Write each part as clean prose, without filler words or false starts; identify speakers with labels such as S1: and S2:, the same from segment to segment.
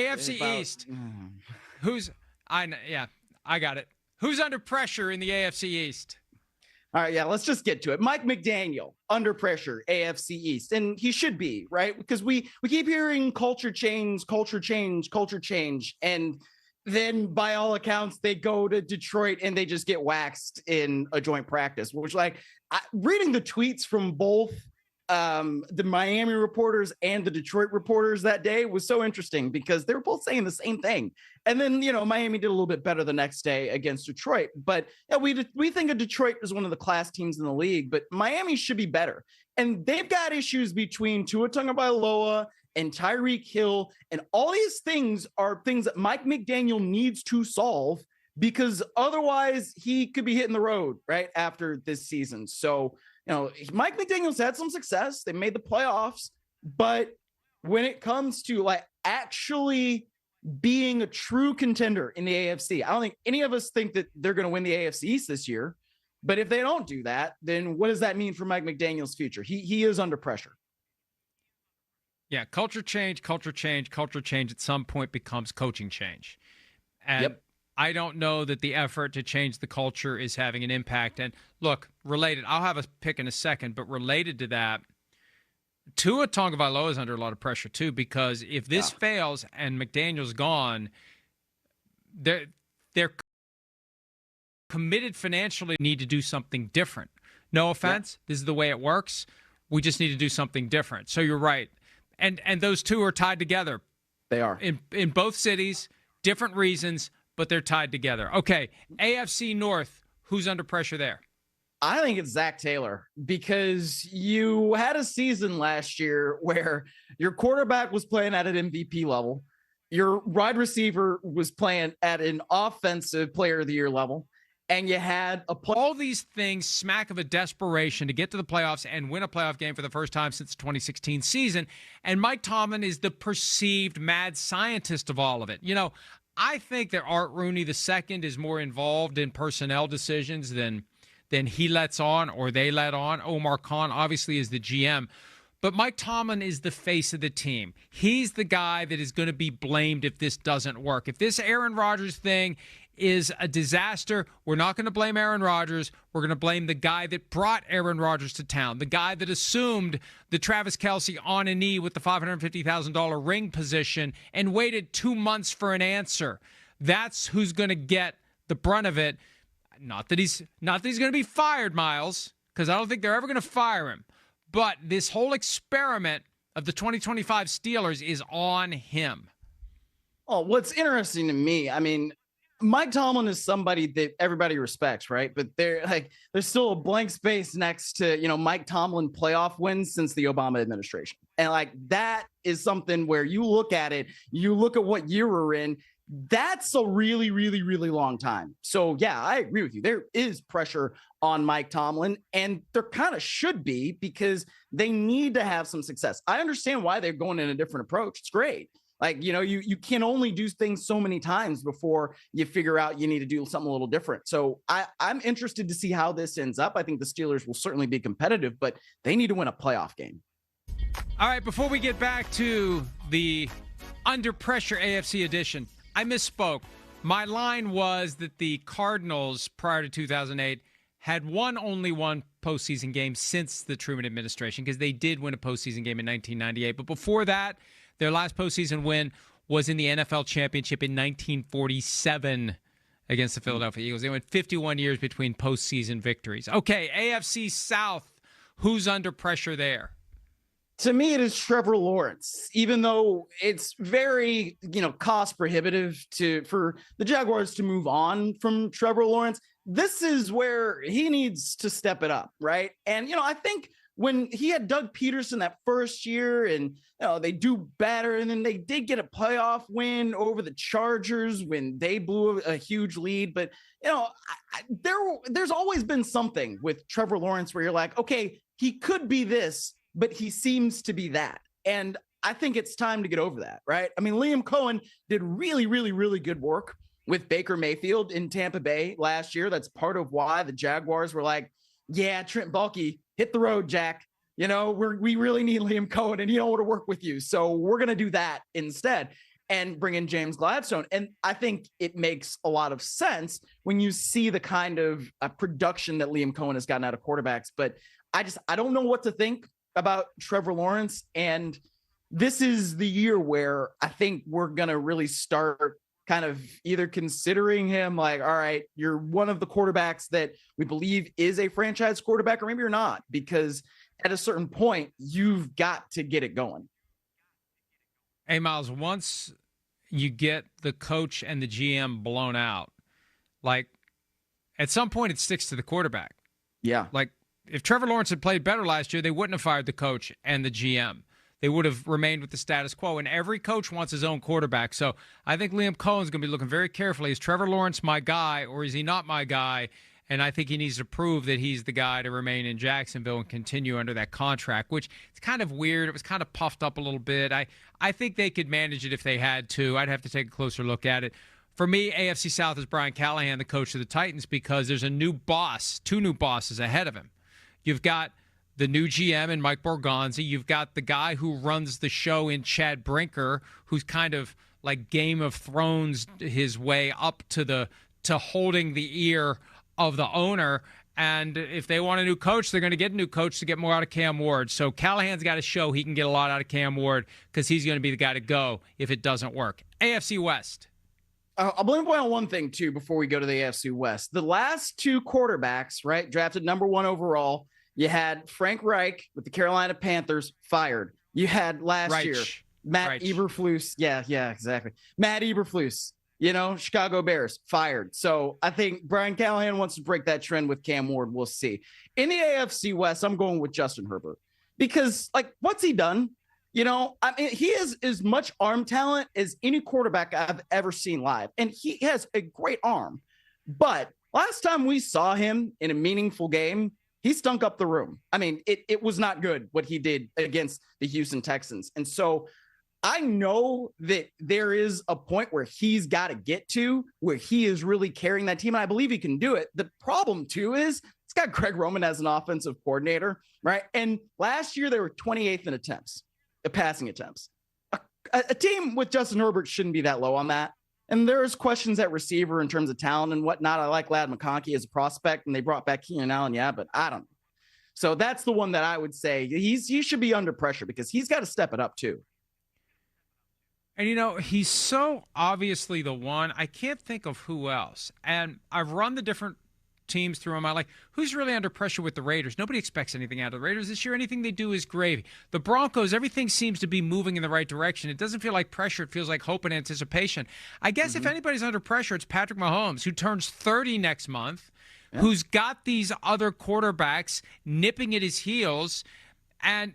S1: AFC East. I got it. Who's under pressure in the AFC East?
S2: All right, yeah, let's just get to it. Mike McDaniel, under pressure, AFC East. And he should be, right? Because we keep hearing culture change. And then by all accounts, they go to Detroit and they just get waxed in a joint practice, which reading the tweets from both the Miami reporters and the Detroit reporters that day was so interesting because they were both saying the same thing. And then, Miami did a little bit better the next day against Detroit. But yeah, we think of Detroit as one of the class teams in the league, but Miami should be better. And they've got issues between Tua Tagovailoa and Tyreek Hill. And all these things are things that Mike McDaniel needs to solve because otherwise he could be hitting the road right after this season. So, Mike McDaniel's had some success. They made the playoffs, but when it comes to actually being a true contender in the AFC, I don't think any of us think that they're going to win the AFC East this year. But if they don't do that, then what does that mean for Mike McDaniel's future? He is under pressure.
S1: Yeah, culture change at some point becomes coaching change. And
S2: yep.
S1: I don't know that the effort to change the culture is having an impact. And look, related, I'll have a pick in a second, but related to that, Tua Tagovailoa is under a lot of pressure too, because if this fails and McDaniel's gone, they're committed financially, need to do something different. No offense, This is the way it works. We just need to do something different. So you're right. And those two are tied together.
S2: They are.
S1: In both cities, different reasons, but they're tied together. Okay, AFC North, who's under pressure there?
S2: I think it's Zach Taylor because you had a season last year where your quarterback was playing at an MVP level. Your wide receiver was playing at an offensive player of the year level. And you had
S1: all these things smack of a desperation to get to the playoffs and win a playoff game for the first time since the 2016 season. And Mike Tomlin is the perceived mad scientist of all of it. I think that Art Rooney II is more involved in personnel decisions than he lets on or they let on. Omar Khan obviously is the GM. But Mike Tomlin is the face of the team. He's the guy that is going to be blamed if this doesn't work. If this Aaron Rodgers thing is a disaster, we're not going to blame Aaron Rodgers. We're going to blame the guy that brought Aaron Rodgers to town, the guy that assumed the Travis Kelce on a knee with the $550,000 ring position and waited 2 months for an answer. That's who's going to get the brunt of it. Not that he's going to be fired, Myles, because I don't think they're ever going to fire him. But this whole experiment of the 2025 Steelers is on him.
S2: Oh, what's interesting to me, Mike Tomlin is somebody that everybody respects, right? But there's still a blank space next to, Mike Tomlin playoff wins since the Obama administration. And that is something where you look at it, you look at what year we're in, that's a really, really, really long time. So yeah, I agree with you. There is pressure on Mike Tomlin and there kind of should be because they need to have some success. I understand why they're going in a different approach. It's great. You can only do things so many times before you figure out you need to do something a little different. So I'm interested to see how this ends up. I think the Steelers will certainly be competitive, but they need to win a playoff game.
S1: All right, before we get back to the under pressure AFC edition, I misspoke. My line was that the Cardinals prior to 2008 had only one postseason game since the Truman administration because they did win a postseason game in 1998. But before that, their last postseason win was in the NFL championship in 1947 against the Philadelphia Eagles. They went 51 years between postseason victories. Okay, AFC South, who's under pressure there?
S2: To me, it is Trevor Lawrence, even though it's very, cost prohibitive for the Jaguars to move on from Trevor Lawrence. This is where he needs to step it up, right? And, I think when he had Doug Peterson that first year and, they do better, and then they did get a playoff win over the Chargers when they blew a huge lead. But, there's always been something with Trevor Lawrence where you're like, okay, he could be this, but he seems to be that. And I think it's time to get over that, right? Liam Cohen did really, really, really good work with Baker Mayfield in Tampa Bay last year. That's part of why the Jaguars were like, yeah, Trent Baalke, hit the road, Jack. We really need Liam Cohen and he don't want to work with you. So we're going to do that instead. and bring in James Gladstone. And I think it makes a lot of sense when you see the kind of production that Liam Cohen has gotten out of quarterbacks. But I don't know what to think about Trevor Lawrence. And this is the year where I think we're going to really start kind of either considering him like, all right, you're one of the quarterbacks that we believe is a franchise quarterback, or maybe you're not, because at a certain point, you've got to get it going.
S1: Hey, Myles, once you get the coach and the GM blown out, like at some point it sticks to the quarterback.
S2: Yeah.
S1: Like if Trevor Lawrence had played better last year, they wouldn't have fired the coach and the GM. They would have remained with the status quo. And every coach wants his own quarterback. So I think Liam Cohen's going to be looking very carefully. Is Trevor Lawrence my guy or is he not my guy? And I think he needs to prove that he's the guy to remain in Jacksonville and continue under that contract, which is kind of weird. It was kind of puffed up a little bit. I think they could manage it if they had to. I'd have to take a closer look at it. For me, AFC South is Brian Callahan, the coach of the Titans, because there's a new boss, two new bosses ahead of him. You've got the new GM in Mike Borgonzi. You've got the guy who runs the show in Chad Brinker, who's kind of like Game of Thrones his way up to holding the ear of the owner. And if they want a new coach, they're going to get a new coach to get more out of Cam Ward. So Callahan's got to show he can get a lot out of Cam Ward because he's going to be the guy to go if it doesn't work. AFC West.
S2: I'll blame point on one thing, too, before we go to the AFC West. The last two quarterbacks, right, drafted number 1 overall, you had Frank Reich with the Carolina Panthers fired. You had last year Matt Eberflus. Yeah, exactly. Matt Eberflus, Chicago Bears fired. So I think Brian Callahan wants to break that trend with Cam Ward. We'll see. In the AFC West, I'm going with Justin Herbert because, what's he done? I mean, he has as much arm talent as any quarterback I've ever seen live, and he has a great arm. But last time we saw him in a meaningful game, he stunk up the room. I mean, it was not good what he did against the Houston Texans. And so I know that there is a point where he's got to get to where he is really carrying that team. And I believe he can do it. The problem, too, is it's got Greg Roman as an offensive coordinator, right? And last year they were 28th in attempts, the passing attempts. A team with Justin Herbert shouldn't be that low on that. And there's questions at receiver in terms of talent and whatnot. I like Ladd McConkey as a prospect, and they brought back Keenan Allen, but I don't know. So that's the one that I would say he should be under pressure because he's got to step it up too.
S1: And, he's so obviously the one. I can't think of who else. And I've run the different teams through them. I like, who's really under pressure with the Raiders? Nobody expects anything out of the Raiders this year. Anything they do is gravy. The Broncos, everything seems to be moving in the right direction. It doesn't feel like pressure. It feels like hope and anticipation. I guess if anybody's under pressure, it's Patrick Mahomes, who turns 30 next month, who's got these other quarterbacks nipping at his heels, and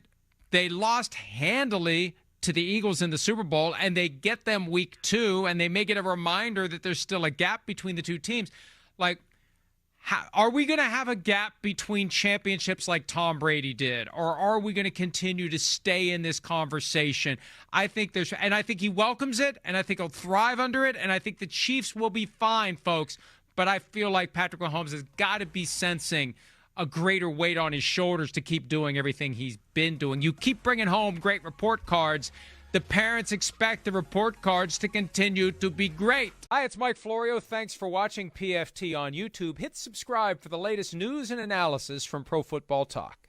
S1: they lost handily to the Eagles in the Super Bowl, and they get them week 2, and they may get a reminder that there's still a gap between the two teams. Are we going to have a gap between championships like Tom Brady did, or are we going to continue to stay in this conversation? I think and I think he welcomes it, and I think he'll thrive under it, and I think the Chiefs will be fine, folks. But I feel like Patrick Mahomes has got to be sensing a greater weight on his shoulders to keep doing everything he's been doing. You keep bringing home great report cards. The parents expect the report cards to continue to be great. Hi, it's Mike Florio. Thanks for watching PFT on YouTube. Hit subscribe for the latest news and analysis from Pro Football Talk.